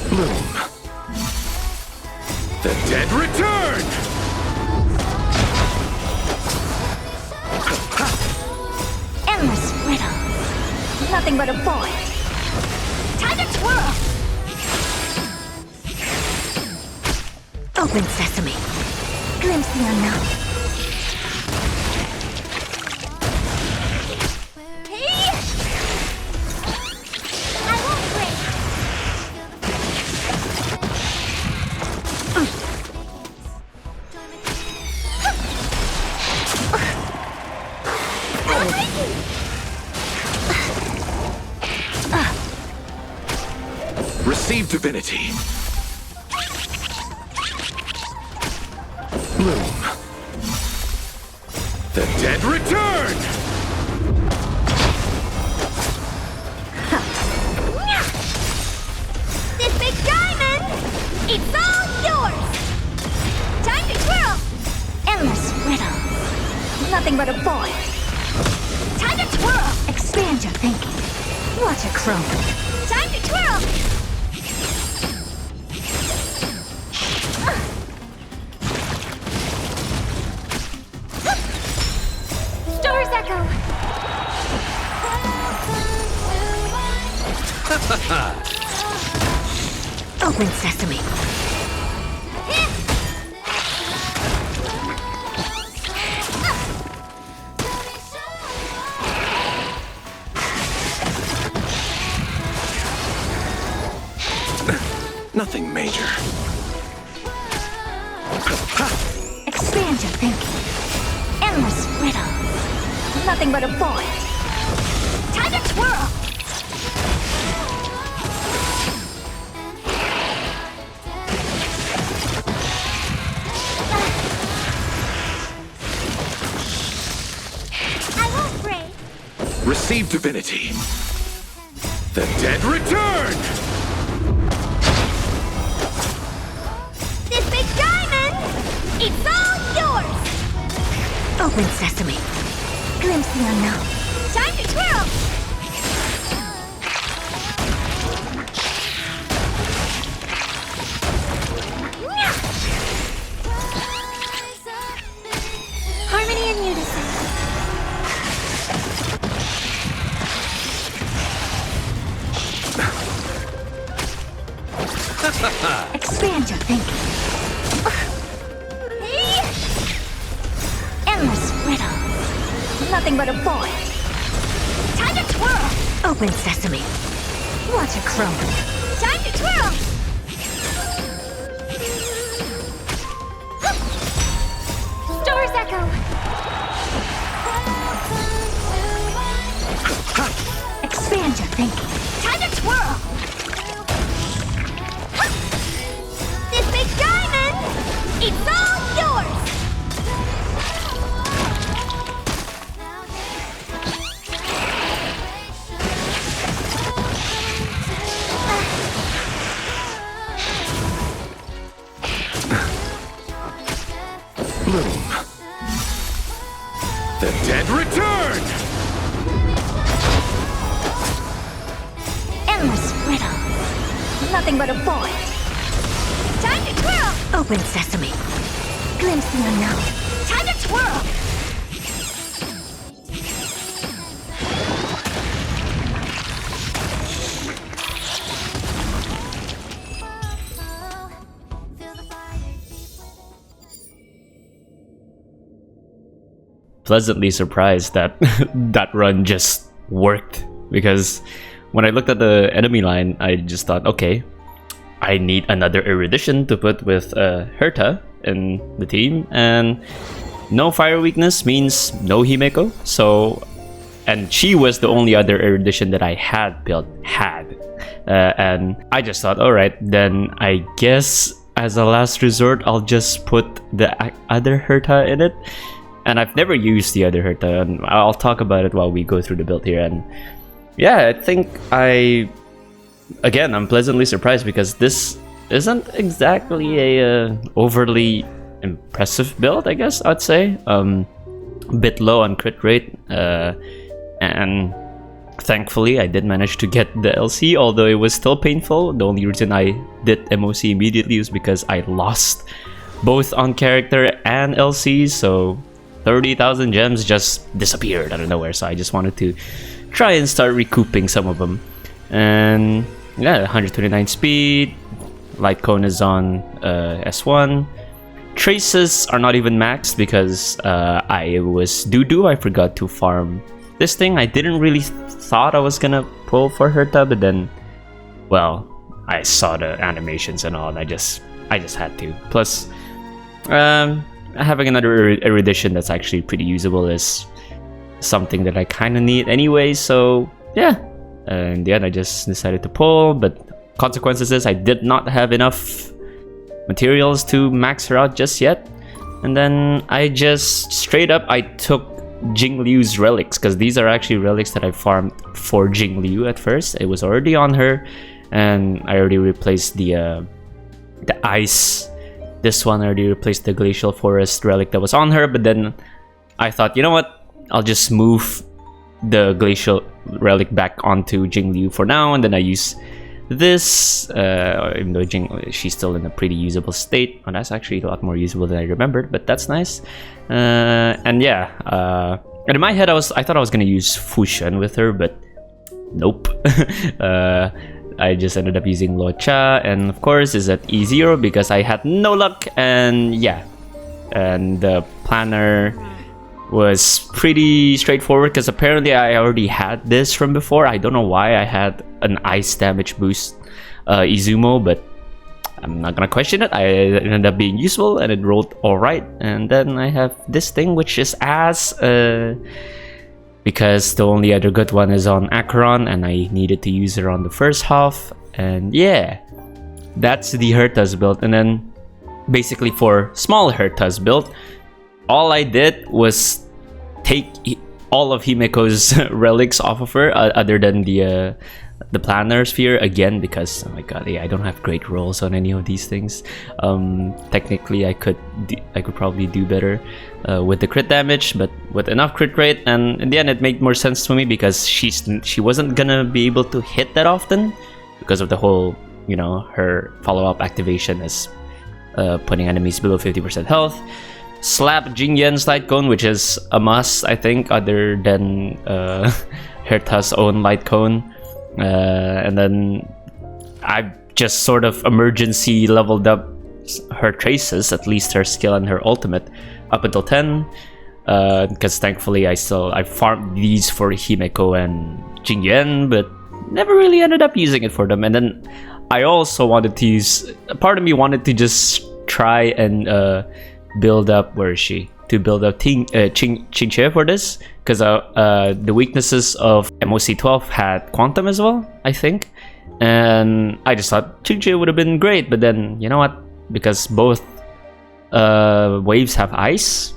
Bloom. The dead return! Endless riddles. Nothing but a void. Time to twirl! Open sesame. Glimpse the unknown. Hey! I won't break. Receive divinity. Bloom. The dead return! This big diamond! It's all yours! Time to twirl! Endless riddles. Nothing but a void. Time to twirl! Expand your thinking. Watch a chrome. Time to twirl! Stars echo! Open sesame. Nothing major. Expand your thinking. Endless riddles. Nothing but a void. Time to twirl! I won't break. Receive divinity. The dead return! This big diamond! It's all yours! Open sesame. Glimpse the unknown. Time to twirl! Harmony and unison. Expand your thinking. Endless riddles. Nothing but a void. Time to twirl! Open sesame. Watch a chrome. Time to twirl! Stars echo. Expand your thinking. Time to twirl! This big diamond! It's all yours! Bloom. The dead return! Endless riddles. Nothing but a void. Time to twirl! Open sesame. Glimpse the unknown. Time to twirl! Pleasantly surprised that that run just worked, because when I looked at the enemy line, I just thought, okay, I need another erudition to put with Herta in the team, and no fire weakness means no Himeko. So, and she was the only other erudition that I had built, and I just thought, all right, then I guess as a last resort, I'll just put the other Herta in it. And I've never used the other Herta, and I'll talk about it while we go through the build here. And yeah, I think I'm pleasantly surprised, because this isn't exactly a overly impressive build, I guess I'd say. A bit low on crit rate, and Thankfully, I did manage to get the LC, although it was still painful. The only reason I did MOC immediately was because I lost both on character and LC, so 30,000 gems just disappeared out of nowhere, so I just wanted to try and start recouping some of them. And yeah, 129 speed, light cone is on S1. Traces are not even maxed because I was doo-doo. I forgot to farm this thing. I didn't really thought I was gonna pull for Herta, but then, well, I saw the animations and all, and I just had to. Plus, having another erudition that's actually pretty usable is something that I kind of need anyway. So yeah, in the end, I just decided to pull. But consequences is I did not have enough materials to max her out just yet, and then I just straight up I took Jingliu's relics, because these are actually relics that I farmed for Jingliu at first. It was already on her, and I already replaced the ice. This one I already replaced the glacial forest relic that was on her, but then I thought, you know what, I'll just move the glacial relic back onto Jingliu for now, and then I use this, even though she's still in a pretty usable state. Oh, that's actually a lot more usable than I remembered, but that's nice. And yeah, and in my head I thought I was gonna use Fushan with her, but nope. I just ended up using Locha, and of course is at E0 because I had no luck. And yeah, and the planner was pretty straightforward because apparently I already had this from before. I don't know why I had an ice damage boost Izumo, but I'm not gonna question it. It ended up being useful and it rolled alright. And then I have this thing, which is as because the only other good one is on Acheron, and I needed to use her on the first half. And yeah, that's the Hertas build. And then basically for small Hertas build, all I did was take all of Himeko's relics off of her, other than the planner sphere again, because oh my god, yeah, I don't have great rolls on any of these things. Technically, I could probably do better with the crit damage, but with enough crit rate, and in the end, it made more sense to me because she wasn't gonna be able to hit that often because of the whole, you know, her follow-up activation is putting enemies below 50% health. Slap Jingyan's light cone, which is a must, I think, other than Herta's own light cone. And then I just sort of emergency leveled up her traces, at least her skill and her ultimate, up until 10. Because thankfully I farmed these for Himeko and Jingyan, but never really ended up using it for them. And then I also wanted to use, part of me wanted to just try and build up, where is she? To build up Qingque for this, because the weaknesses of MOC 12 had Quantum as well, I think. And I just thought Qingque would have been great, but then, you know what? Because both waves have ice,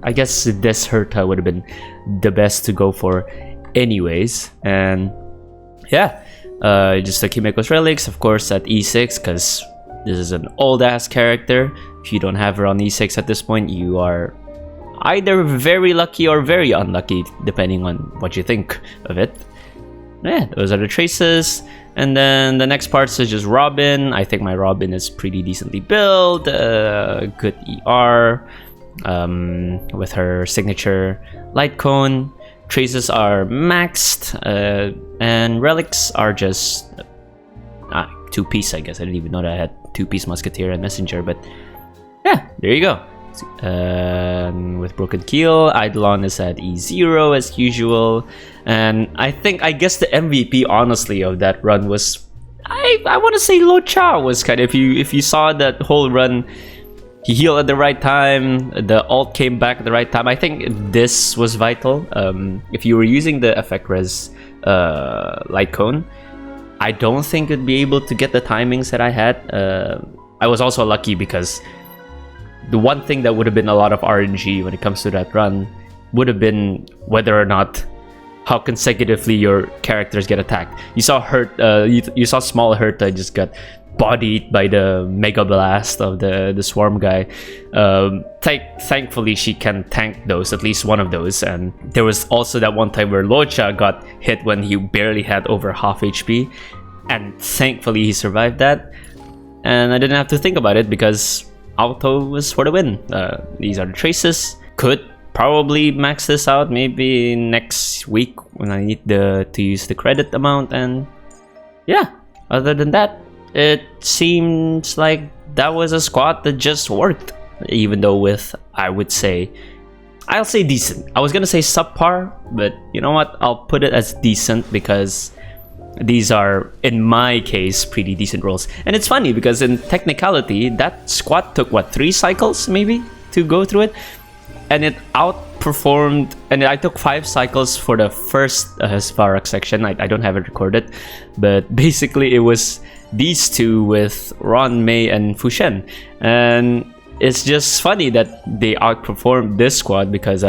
I guess this Herta would have been the best to go for anyways. And yeah, just took Himeko's relics, of course, at E6, because this is an old-ass character. If you don't have her on E6 at this point, you are either very lucky or very unlucky, depending on what you think of it. Yeah, those are the traces. And then the next parts is just Robin. I think my Robin is pretty decently built. Good ER with her signature light cone. Traces are maxed, and relics are just 2-piece, I guess. I didn't even know that I had 2-piece Musketeer and Messenger, but yeah, there you go. With Broken Keel, Eidolon is at E0 as usual. And I guess the MVP, honestly, of that run was, I want to say Locha was kind of, if you saw that whole run, he healed at the right time, the ult came back at the right time. I think this was vital. If you were using the effect res light cone, I don't think it'd be able to get the timings that I had. I was also lucky because the one thing that would have been a lot of RNG when it comes to that run would have been whether or not how consecutively your characters get attacked. You saw you saw small Herta just got bodied by the Mega Blast of the Swarm guy. Thankfully, she can tank those, at least one of those. And there was also that one time where Locha got hit when he barely had over half HP. And thankfully, he survived that. And I didn't have to think about it because auto was for the win. These are the traces. Could probably max this out maybe next week when I need to use the credit amount. And yeah, other than that, it seems like that was a squad that just worked. Even though with, I'll say decent. I was gonna say subpar, but you know what? I'll put it as decent because these are, in my case, pretty decent rolls. And it's funny because in technicality, that squad took what, 3 cycles maybe to go through it, and it outperformed. And I took 5 cycles for the first Svarak section. I don't have it recorded, but basically it was these two with Ron, Mei, and Fushen. And it's just funny that they outperformed this squad because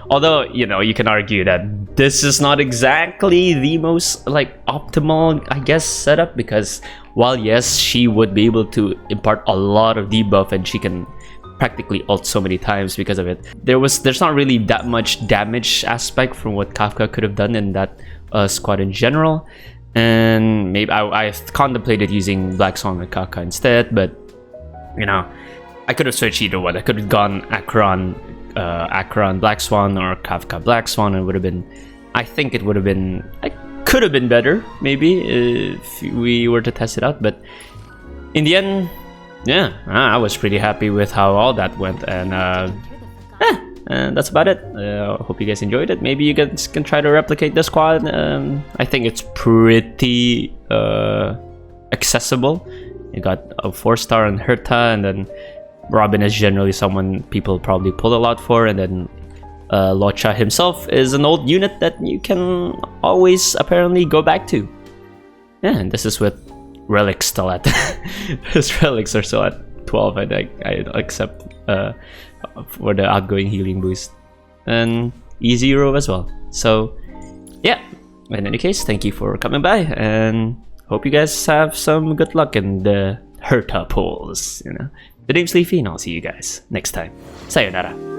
although, you know, you can argue that this is not exactly the most like optimal, I guess, setup, because while yes, she would be able to impart a lot of debuff and she can practically ult so many times because of it, there's not really that much damage aspect from what Kafka could have done in that squad in general. And maybe I contemplated using Black Swan with Kafka instead, but you know, I could have switched either one. I could have gone Akron Black Swan or Kafka Black Swan, and it would have been, I think it would have been, I could have been better maybe if we were to test it out. But in the end, yeah, I was pretty happy with how all that went. And that's about it. Hope you guys enjoyed it. Maybe you guys can try to replicate the squad. I think it's pretty accessible. You got a 4-star on Herta, and then Robin is generally someone people probably pull a lot for, and then Locha himself is an old unit that you can always apparently go back to. Yeah, and this is with relics still at his relics are still at 12. I accept for the outgoing healing boost, and E0 as well. So yeah, in any case, thank you for coming by, and hope you guys have some good luck in the Herta polls. You know, the name's Leafy, and I'll see you guys next time. Sayonara.